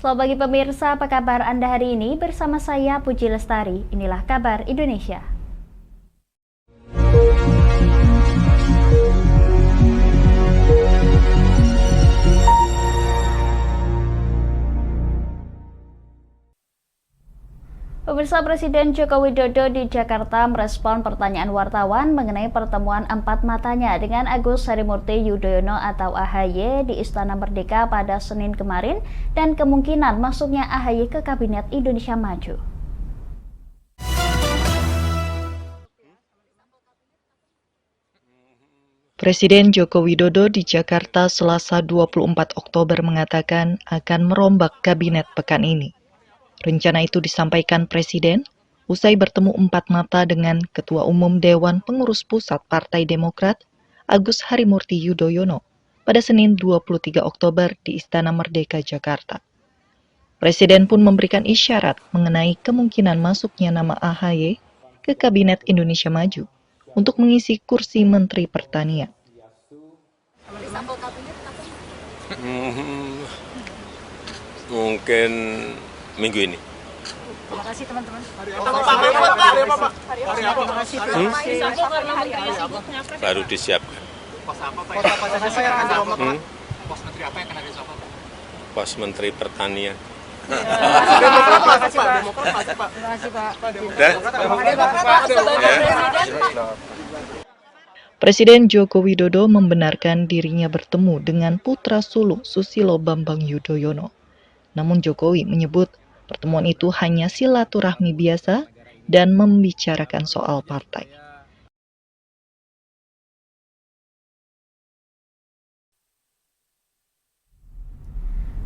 Selamat pagi pemirsa, apa kabar Anda hari ini? Bersama saya Puji Lestari, inilah kabar Indonesia. Pemirsa, Presiden Joko Widodo di Jakarta merespon pertanyaan wartawan mengenai pertemuan empat matanya dengan Agus Harimurti Yudhoyono atau AHY di Istana Merdeka pada Senin kemarin dan kemungkinan masuknya AHY ke Kabinet Indonesia Maju. Presiden Joko Widodo di Jakarta Selasa 24 Oktober mengatakan akan merombak kabinet pekan ini. Rencana itu disampaikan Presiden usai bertemu empat mata dengan Ketua Umum Dewan Pengurus Pusat Partai Demokrat, Agus Harimurti Yudhoyono, pada Senin 23 Oktober di Istana Merdeka, Jakarta. Presiden pun memberikan isyarat mengenai kemungkinan masuknya nama AHY ke Kabinet Indonesia Maju untuk mengisi kursi Menteri Pertanian. Mungkin minggu ini. Terima kasih teman-teman. Baru disiapkan. Pos apa yang akan diomongkan? Pos Menteri apa yang akan diomongkan? Pos Menteri Pertanian. Terima kasih Pak. Presiden Joko Widodo membenarkan dirinya bertemu dengan putra sulung Susilo Bambang Yudhoyono. Namun Jokowi menyebut pertemuan itu hanya silaturahmi biasa dan membicarakan soal partai.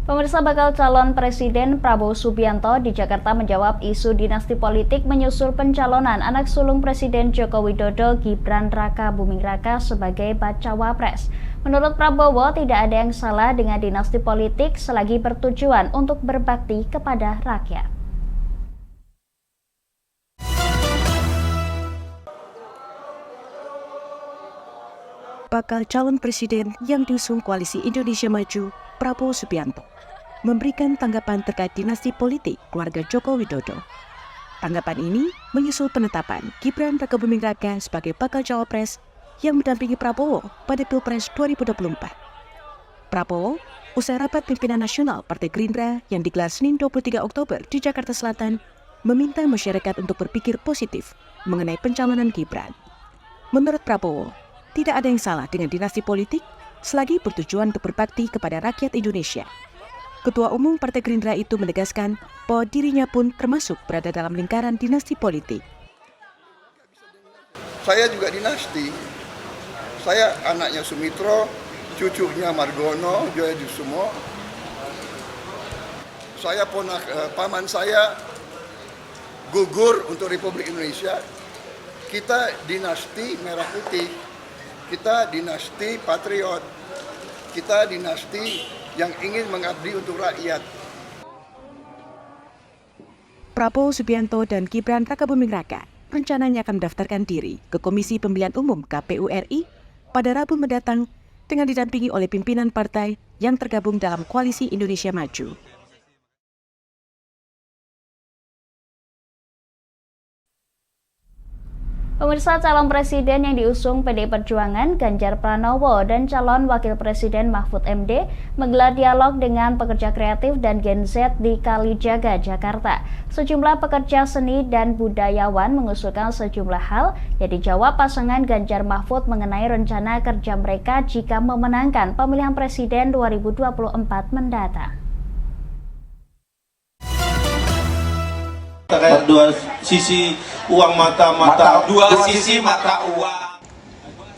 Pemirsa, bakal calon Presiden Prabowo Subianto di Jakarta menjawab isu dinasti politik menyusul pencalonan anak sulung Presiden Joko Widodo Gibran Raka Buming Raka sebagai bacawa pres. Menurut Prabowo, tidak ada yang salah dengan dinasti politik selagi bertujuan untuk berbakti kepada rakyat. Bakal calon presiden yang diusung Koalisi Indonesia Maju, Prabowo Subianto, memberikan tanggapan terkait dinasti politik keluarga Joko Widodo. Tanggapan ini menyusul penetapan Gibran Raka Buming Raka sebagai bakal cawapres yang mendampingi Prabowo pada Pilpres 2024. Prabowo, usai rapat pimpinan nasional Partai Gerindra yang digelar Senin 23 Oktober di Jakarta Selatan, meminta masyarakat untuk berpikir positif mengenai pencalonan Gibran. Menurut Prabowo, tidak ada yang salah dengan dinasti politik selagi bertujuan untuk berbakti kepada rakyat Indonesia. Ketua Umum Partai Gerindra itu menegaskan bahwa dirinya pun termasuk berada dalam lingkaran dinasti politik. Saya juga dinasti. Saya anaknya Sumitro, cucunya Margono, Joyosumo. Saya paman saya gugur untuk Republik Indonesia. Kita dinasti Merah Putih. Kita dinasti patriot. Kita dinasti yang ingin mengabdi untuk rakyat. Prabowo Subianto dan Gibran Raka Buming Raka rencananya akan mendaftarkan diri ke Komisi Pemilihan Umum KPU RI pada Rabu mendatang dengan didampingi oleh pimpinan partai yang tergabung dalam Koalisi Indonesia Maju. Pemirsa, calon presiden yang diusung PDI Perjuangan Ganjar Pranowo dan calon wakil presiden Mahfud MD menggelar dialog dengan pekerja kreatif dan Gen Z di Kalijaga, Jakarta. Sejumlah pekerja seni dan budayawan mengusulkan sejumlah hal yang dijawab pasangan Ganjar Mahfud mengenai rencana kerja mereka jika memenangkan pemilihan presiden 2024 mendatang. Dua sisi uang dua sisi mata uang.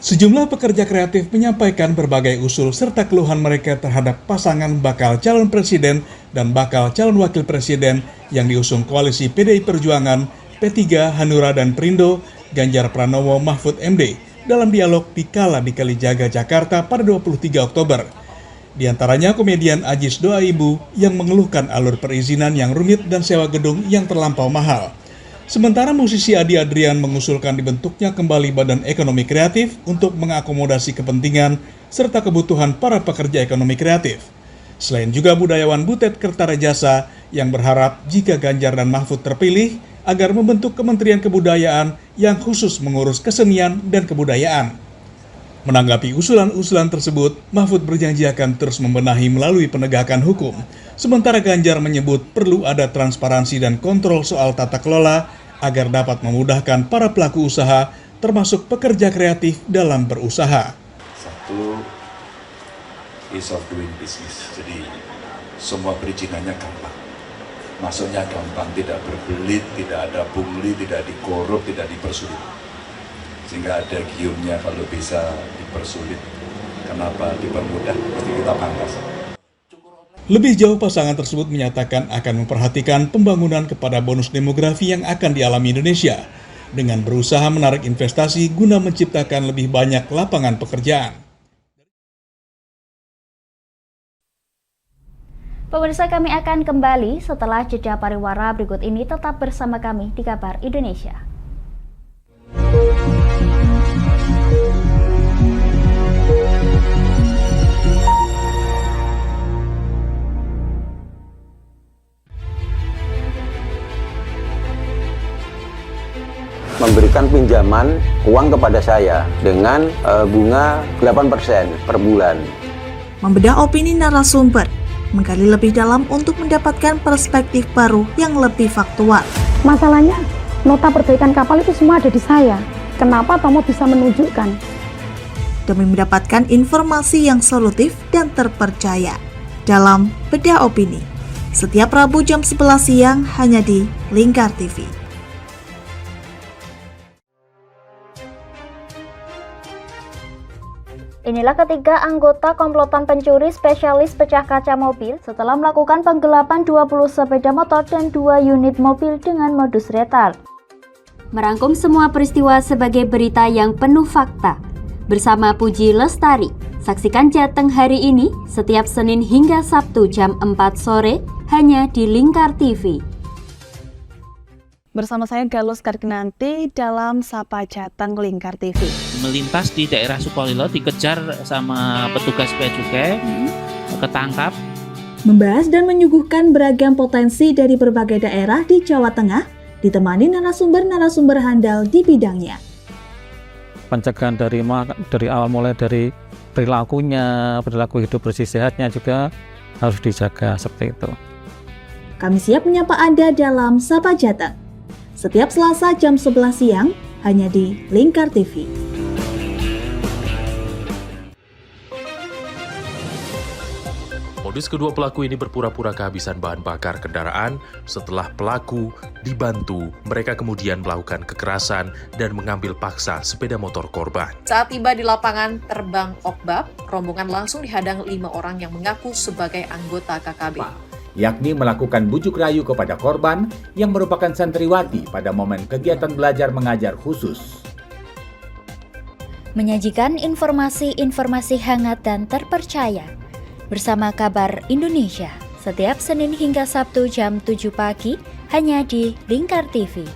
Sejumlah pekerja kreatif menyampaikan berbagai usul serta keluhan mereka terhadap pasangan bakal calon presiden dan bakal calon wakil presiden yang diusung koalisi PDI Perjuangan, P3, Hanura dan Perindo, Ganjar Pranowo Mahfud MD dalam dialog di Kala di Kalijaga, Jakarta pada 23 Oktober. Di antaranya komedian Ajis Doa Ibu yang mengeluhkan alur perizinan yang rumit dan sewa gedung yang terlampau mahal. Sementara musisi Adi Adrian mengusulkan dibentuknya kembali Badan Ekonomi Kreatif untuk mengakomodasi kepentingan serta kebutuhan para pekerja ekonomi kreatif. Selain juga budayawan Butet Kertarejasa yang berharap jika Ganjar dan Mahfud terpilih agar membentuk Kementerian Kebudayaan yang khusus mengurus kesenian dan kebudayaan. Menanggapi usulan-usulan tersebut, Mahfud berjanji akan terus membenahi melalui penegakan hukum. Sementara Ganjar menyebut perlu ada transparansi dan kontrol soal tata kelola agar dapat memudahkan para pelaku usaha, termasuk pekerja kreatif dalam berusaha. Satu, ease of doing business. Jadi semua perizinannya gampang. Masuknya gampang, tidak berbelit, tidak ada pungli, tidak dikorup, tidak dipersulit. Sehingga ada giumnya kalau bisa dipersulit. Kenapa dipermudah? Pasti kita pangkas. Lebih jauh, pasangan tersebut menyatakan akan memperhatikan pembangunan kepada bonus demografi yang akan dialami Indonesia dengan berusaha menarik investasi guna menciptakan lebih banyak lapangan pekerjaan. Pemirsa, kami akan kembali setelah jeda pariwara berikut ini. Tetap bersama kami di Kabar Indonesia. Memberikan pinjaman uang kepada saya dengan bunga 8% per bulan. Membedah opini narasumber, menggali lebih dalam untuk mendapatkan perspektif baru yang lebih faktual. Masalahnya, nota perbaikan kapal itu semua ada di saya. Kenapa Tomo bisa menunjukkan? Demi mendapatkan informasi yang solutif dan terpercaya dalam Bedah Opini. Setiap Rabu jam 11 siang hanya di Lingkar TV. Inilah ketiga anggota komplotan pencuri spesialis pecah kaca mobil setelah melakukan penggelapan 20 sepeda motor dan 2 unit mobil dengan modus retal. Merangkum semua peristiwa sebagai berita yang penuh fakta. Bersama Puji Lestari, saksikan Jateng hari ini setiap Senin hingga Sabtu jam 4 sore hanya di Lingkar TV. Bersama saya Galus Kargnanti dalam Sapa Jateng Lingkar TV. Melintas di daerah Sukolilo dikejar sama petugas bea cukai, ketangkap. Membahas dan menyuguhkan beragam potensi dari berbagai daerah di Jawa Tengah, ditemani narasumber-narasumber handal di bidangnya. Pencegahan dari awal mulai dari perilaku hidup bersih sehatnya juga harus dijaga seperti itu. Kami siap menyapa Anda dalam Sapa Jateng. Setiap Selasa jam 11 siang hanya di Lingkar TV. Modus kedua pelaku ini berpura-pura kehabisan bahan bakar kendaraan. Setelah pelaku dibantu, mereka kemudian melakukan kekerasan dan mengambil paksa sepeda motor korban. Saat tiba di lapangan terbang Okbab, rombongan langsung dihadang 5 orang yang mengaku sebagai anggota KKB. Yakni melakukan bujuk rayu kepada korban yang merupakan santriwati pada momen kegiatan belajar mengajar khusus. Menyajikan informasi-informasi hangat dan terpercaya bersama Kabar Indonesia setiap Senin hingga Sabtu jam 7 pagi hanya di Lingkar TV.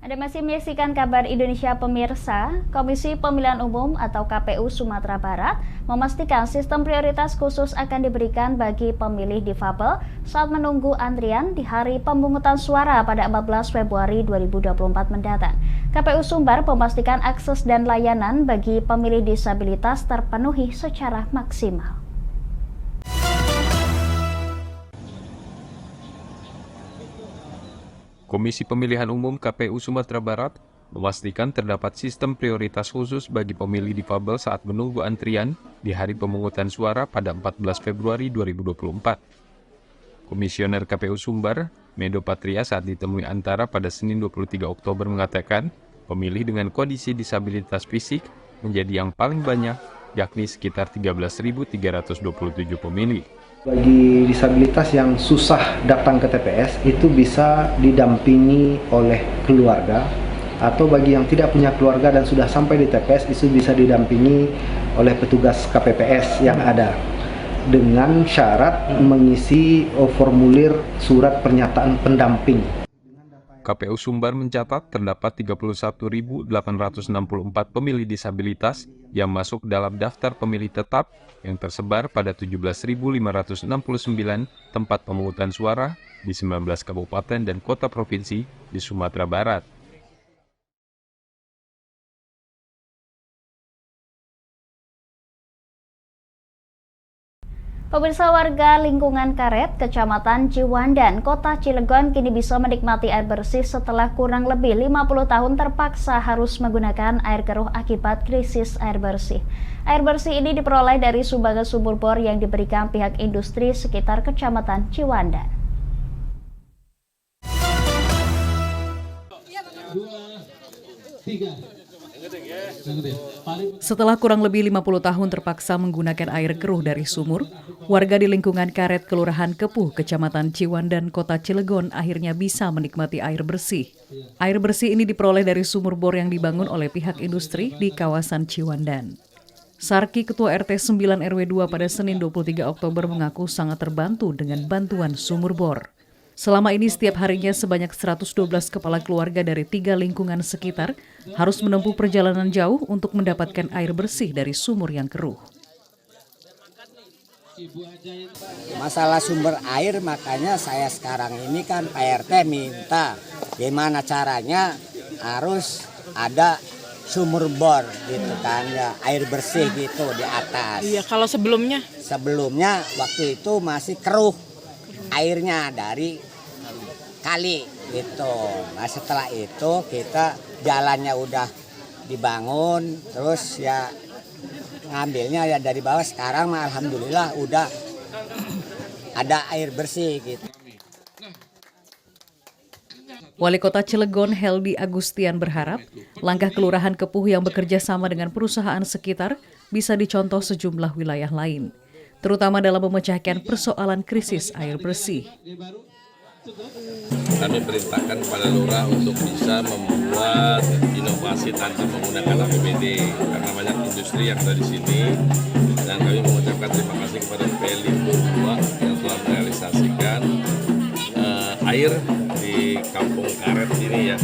Anda masih menyaksikan Kabar Indonesia pemirsa. Komisi Pemilihan Umum atau KPU Sumatera Barat memastikan sistem prioritas khusus akan diberikan bagi pemilih difabel saat menunggu antrian di hari pemungutan suara pada 14 Februari 2024 mendatang. KPU Sumbar memastikan akses dan layanan bagi pemilih disabilitas terpenuhi secara maksimal. Komisi Pemilihan Umum KPU Sumatera Barat memastikan terdapat sistem prioritas khusus bagi pemilih difabel saat menunggu antrian di hari pemungutan suara pada 14 Februari 2024. Komisioner KPU Sumbar, Medo Patria, saat ditemui Antara pada Senin 23 Oktober mengatakan, pemilih dengan kondisi disabilitas fisik menjadi yang paling banyak, yakni sekitar 13.327 pemilih. Bagi disabilitas yang susah datang ke TPS itu bisa didampingi oleh keluarga, atau bagi yang tidak punya keluarga dan sudah sampai di TPS itu bisa didampingi oleh petugas KPPS yang ada dengan syarat mengisi formulir surat pernyataan pendamping. KPU Sumbar mencatat terdapat 31.864 pemilih disabilitas yang masuk dalam daftar pemilih tetap yang tersebar pada 17.569 tempat pemungutan suara di 19 kabupaten dan kota provinsi di Sumatera Barat. Pemirsa, warga lingkungan Karet, Kecamatan Ciwandan, Kota Cilegon kini bisa menikmati air bersih setelah kurang lebih 50 tahun terpaksa harus menggunakan air keruh akibat krisis air bersih. Air bersih ini diperoleh dari sumbangan sumur bor yang diberikan pihak industri sekitar Kecamatan Ciwandan. Setelah kurang lebih 50 tahun terpaksa menggunakan air keruh dari sumur, warga di lingkungan Karet, Kelurahan Kepuh, Kecamatan Ciwandan, Kota Cilegon akhirnya bisa menikmati air bersih. Air bersih ini diperoleh dari sumur bor yang dibangun oleh pihak industri di kawasan Ciwandan. Sarki, Ketua RT 9 RW 2 pada Senin 23 Oktober mengaku sangat terbantu dengan bantuan sumur bor. Selama ini setiap harinya sebanyak 112 kepala keluarga dari 3 lingkungan sekitar harus menempuh perjalanan jauh untuk mendapatkan air bersih dari sumur yang keruh. Masalah sumber air, makanya saya sekarang ini kan Pak RT minta gimana caranya harus ada sumur bor gitu kan, ya, air bersih gitu di atas. Iya, kalau sebelumnya? Sebelumnya waktu itu masih keruh airnya dari kali gitu. Nah setelah itu kita jalannya udah dibangun, terus ya ngambilnya ya dari bawah. Sekarang mah alhamdulillah udah ada air bersih gitu. Wali Kota Cilegon Heldi Agustian berharap langkah Kelurahan Kepuh yang bekerja sama dengan perusahaan sekitar bisa dicontoh sejumlah wilayah lain, terutama dalam memecahkan persoalan krisis air bersih. Kami perintahkan kepada lurah untuk bisa membuat inovasi tanpa menggunakan APBD karena banyak industri yang ada di sini, dan kami mengucapkan terima kasih kepada Pelindo 2 yang telah merealisasikan air di Kampung Karet ini ya.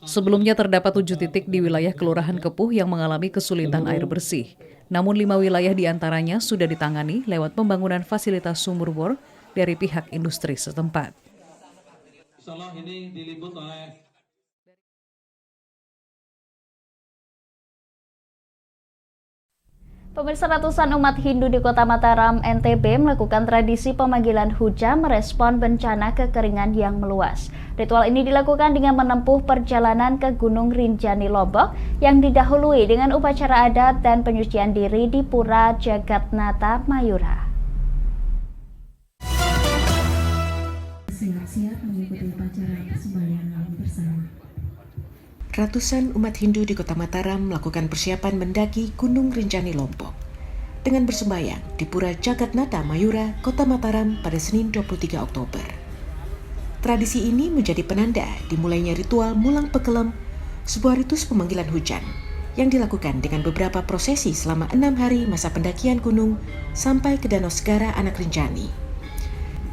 Sebelumnya terdapat 7 titik di wilayah Kelurahan Kepuh yang mengalami kesulitan air bersih. Namun 5 wilayah diantaranya sudah ditangani lewat pembangunan fasilitas sumur bor dari pihak industri setempat. Ini diliput oleh Pemirsa, ratusan umat Hindu di Kota Mataram, NTB melakukan tradisi pemanggilan hujan merespon bencana kekeringan yang meluas. Ritual ini dilakukan dengan menempuh perjalanan ke Gunung Rinjani Lombok yang didahului dengan upacara adat dan penyucian diri di Pura Jagatnata Mayura. Siap-siap mengikuti upacara sembahyang bersama. Ratusan umat Hindu di Kota Mataram melakukan persiapan mendaki Gunung Rinjani Lombok dengan bersembahyang di Pura Jagatnata Mayura, Kota Mataram pada Senin 23 Oktober. Tradisi ini menjadi penanda dimulainya ritual Mulang Pekelem, sebuah ritus pemanggilan hujan yang dilakukan dengan beberapa prosesi selama 6 hari masa pendakian gunung sampai ke Danau Segara Anak Rinjani.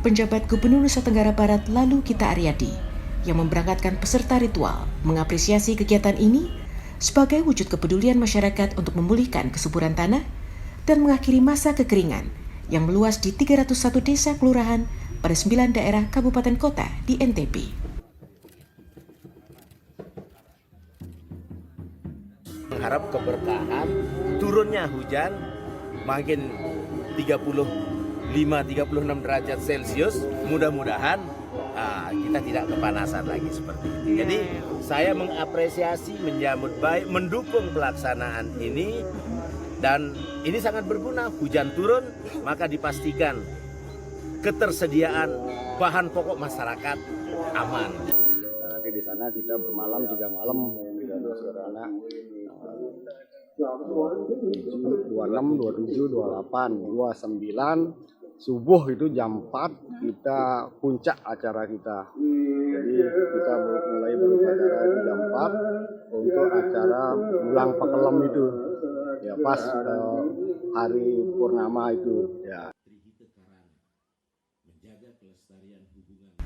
Penjabat Gubernur Nusa Tenggara Barat Lalu Gita Aryadi yang memberangkatkan peserta ritual mengapresiasi kegiatan ini sebagai wujud kepedulian masyarakat untuk memulihkan kesuburan tanah dan mengakhiri masa kekeringan yang meluas di 301 desa kelurahan pada 9 daerah kabupaten kota di NTB. Mengharap keberkahan, turunnya hujan makin 35-36 derajat Celcius, mudah-mudahan kita tidak kepanasan lagi seperti itu. Jadi saya mengapresiasi, menyambut baik, mendukung pelaksanaan ini, dan ini sangat berguna. Hujan turun, maka dipastikan ketersediaan bahan pokok masyarakat aman. Nanti di sana kita bermalam 3 malam di Danau Segara, 26, 27, 28, 29. Subuh itu jam 4 kita puncak acara kita. Jadi kita mulai berbicara di jam 4 untuk acara Mulang Pekelem itu. Ya pas hari purnama itu ya.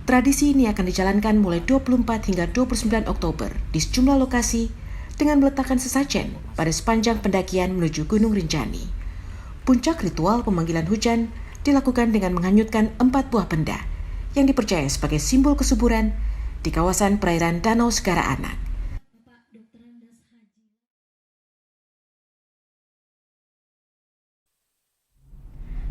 Tradisi ini akan dijalankan mulai 24 hingga 29 Oktober di sejumlah lokasi dengan meletakkan sesajen pada sepanjang pendakian menuju Gunung Rinjani. Puncak ritual pemanggilan hujan dilakukan dengan menghanyutkan 4 buah benda yang dipercaya sebagai simbol kesuburan di kawasan perairan Danau Segara Anak.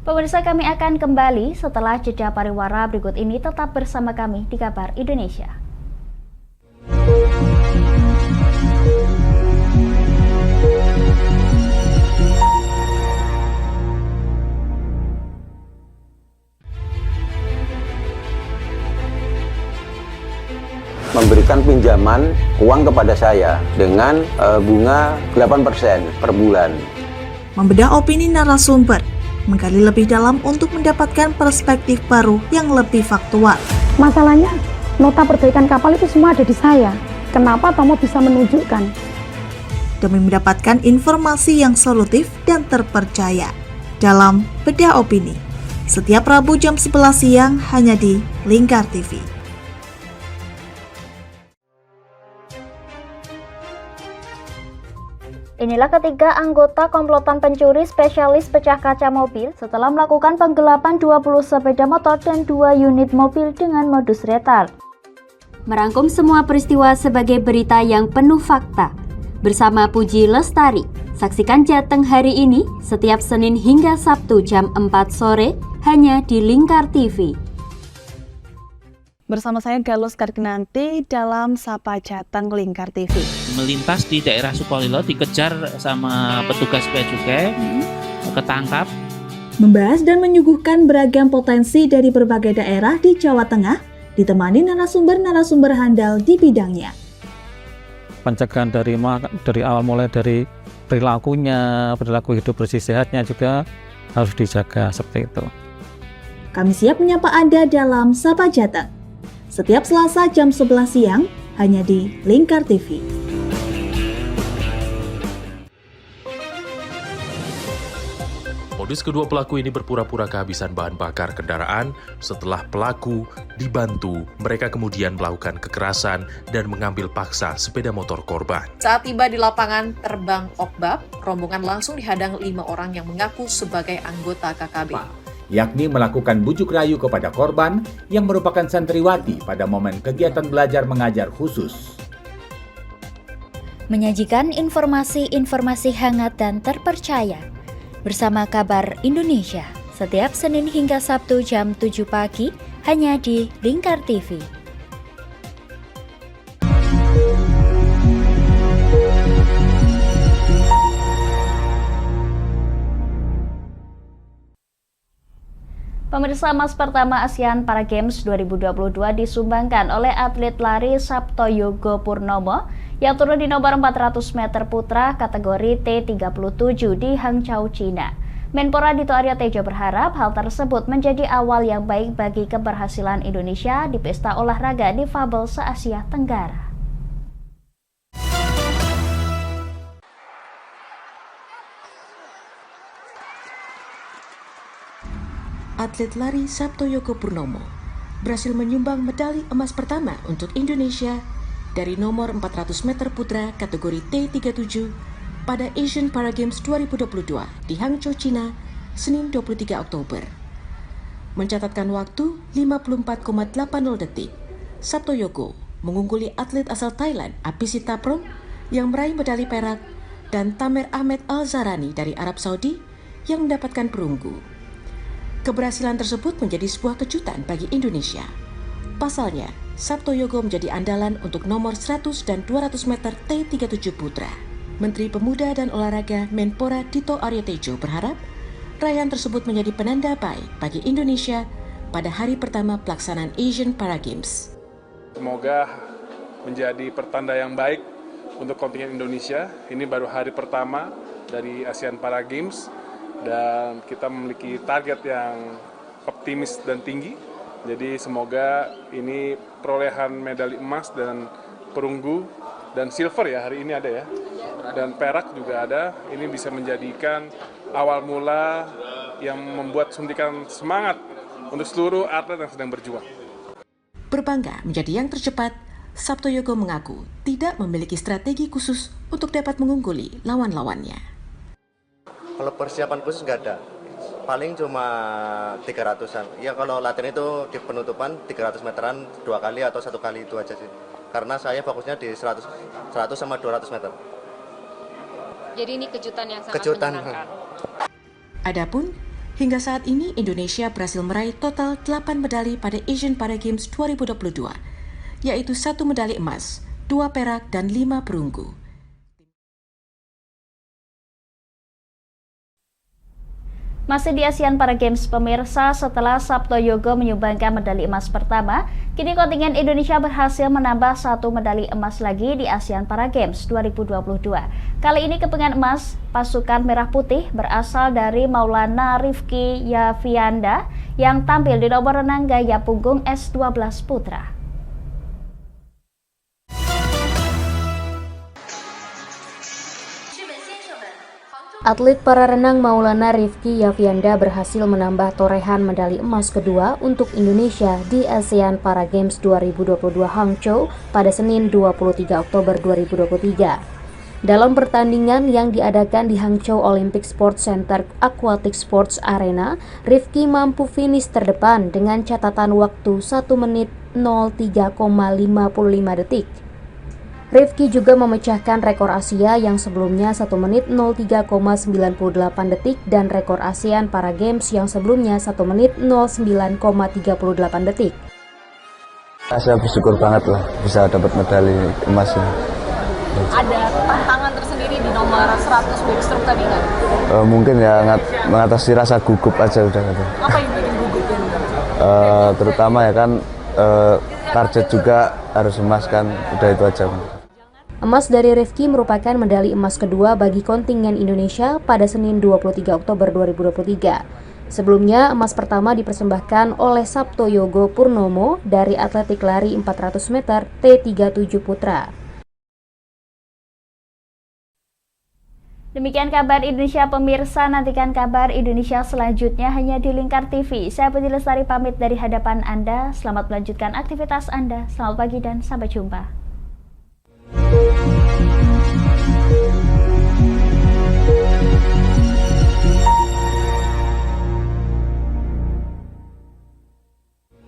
Pemirsa, kami akan kembali setelah jeda pariwara berikut ini. Tetap bersama kami di Kabar Indonesia. Memberikan pinjaman uang kepada saya dengan bunga 8% per bulan. Membedah opini narasumber, menggali lebih dalam untuk mendapatkan perspektif baru yang lebih faktual. Masalahnya, nota perbaikan kapal itu semua ada di saya. Kenapa Tomo bisa menunjukkan? Demi mendapatkan informasi yang solutif dan terpercaya dalam Bedah Opini. Setiap Rabu jam 11 siang hanya di Lingkar TV. Inilah ketiga anggota komplotan pencuri spesialis pecah kaca mobil setelah melakukan penggelapan 20 sepeda motor dan 2 unit mobil dengan modus retard. Merangkum semua peristiwa sebagai berita yang penuh fakta. Bersama Puji Lestari, saksikan Jateng hari ini setiap Senin hingga Sabtu jam 4 sore hanya di Lingkar TV. Bersama saya Galus Karginanti dalam Sapa Jateng Lingkar TV. Melintas di daerah Sukolilo dikejar sama petugas bea cukai, ketangkap. Membahas dan menyuguhkan beragam potensi dari berbagai daerah di Jawa Tengah, ditemani narasumber-narasumber handal di bidangnya. Pencegahan dari awal mulai dari perilakunya, perilaku hidup bersih sehatnya juga harus dijaga seperti itu. Kami siap menyapa Anda dalam Sapa Jateng. Setiap Selasa jam 11 siang hanya di Lingkar TV. Modus kedua pelaku ini berpura-pura kehabisan bahan bakar kendaraan. Setelah pelaku dibantu, mereka kemudian melakukan kekerasan dan mengambil paksa sepeda motor korban. Saat tiba di lapangan terbang Okbab, rombongan langsung dihadang 5 orang yang mengaku sebagai anggota KKB. Yakni melakukan bujuk rayu kepada korban yang merupakan santriwati pada momen kegiatan belajar mengajar khusus. Menyajikan informasi-informasi hangat dan terpercaya bersama Kabar Indonesia setiap Senin hingga Sabtu jam 7 pagi hanya di Lingkar TV. Pemirsa, emas pertama ASEAN Para Games 2022 disumbangkan oleh atlet lari Sabtoyogo Purnomo yang turun di nomor 400 meter putra kategori T37 di Hangzhou, China. Menpora Dito Aryo Tejo berharap hal tersebut menjadi awal yang baik bagi keberhasilan Indonesia di pesta olahraga difabel se-Asia Tenggara. Atlet lari Sabtoyogo Purnomo berhasil menyumbang medali emas pertama untuk Indonesia dari nomor 400 meter putra kategori T37 pada Asian Para Games 2022 di Hangzhou, China, Senin 23 Oktober. Mencatatkan waktu 54,80 detik, Sabtoyogo mengungguli atlet asal Thailand Apisita Prom yang meraih medali perak dan Tamer Ahmed Al-Zarani dari Arab Saudi yang mendapatkan perunggu. Keberhasilan tersebut menjadi sebuah kejutan bagi Indonesia. Pasalnya, Sabtoyogo menjadi andalan untuk nomor 100 dan 200 meter T37 putra. Menteri Pemuda dan Olahraga Menpora Dito Aryo Tejo berharap raihan tersebut menjadi penanda baik bagi Indonesia pada hari pertama pelaksanaan Asian Para Games. Semoga menjadi pertanda yang baik untuk kontingen Indonesia. Ini baru hari pertama dari ASEAN Para Games. Dan kita memiliki target yang optimis dan tinggi. Jadi semoga ini perolehan medali emas dan perunggu dan silver ya hari ini ada ya. Dan perak juga ada. Ini bisa menjadikan awal mula yang membuat suntikan semangat untuk seluruh atlet yang sedang berjuang. Berbangga menjadi yang tercepat, Saptoyogo mengaku tidak memiliki strategi khusus untuk dapat mengungguli lawan-lawannya. Kalau persiapan khusus nggak ada, paling cuma 300-an. Ya kalau latihan itu di penutupan 300 meteran 2 kali atau 1 kali itu aja sih. Karena saya fokusnya di 100 sama 200 meter. Jadi ini kejutan yang sangat menyenangkan. Adapun hingga saat ini Indonesia berhasil meraih total 8 medali pada Asian Para Games 2022, yaitu 1 medali emas, 2 perak, dan 5 perunggu. Masih di ASEAN Para Games pemirsa, setelah Saptoyogo menyumbangkan medali emas pertama, kini kontingen Indonesia berhasil menambah 1 medali emas lagi di ASEAN Para Games 2022. Kali ini kepengan emas pasukan Merah Putih berasal dari Maulana Rifki Yafianda yang tampil di nomor renang gaya punggung S12 Putra. Atlet para renang Maulana Rifki Yafianda berhasil menambah torehan medali emas kedua untuk Indonesia di ASEAN Para Games 2022 Hangzhou pada Senin 23 Oktober 2023. Dalam pertandingan yang diadakan di Hangzhou Olympic Sports Center Aquatic Sports Arena, Rifki mampu finish terdepan dengan catatan waktu 1 menit 03,55 detik. Rifki juga memecahkan rekor Asia yang sebelumnya 1 menit 03,98 detik dan rekor ASEAN Para Games yang sebelumnya 1 menit 09,38 detik. Saya bersyukur banget lah bisa dapat medali emas ini. Ada tantangan tersendiri di nomor 100 backstroke tadi nggak? Mungkin ya mengatasi rasa gugup aja udah gitu. Apa yang bikin gugup ini? Terutama ya kan target juga harus emas kan, udah itu aja. Emas dari Rifki merupakan medali emas kedua bagi kontingen Indonesia pada Senin 23 Oktober 2023. Sebelumnya, emas pertama dipersembahkan oleh Saptoyogo Purnomo dari atletik lari 400 meter T37 Putra. Demikian kabar Indonesia pemirsa, nantikan kabar Indonesia selanjutnya hanya di Lingkar TV. Saya Putri Lestari pamit dari hadapan Anda, selamat melanjutkan aktivitas Anda, selamat pagi dan sampai jumpa.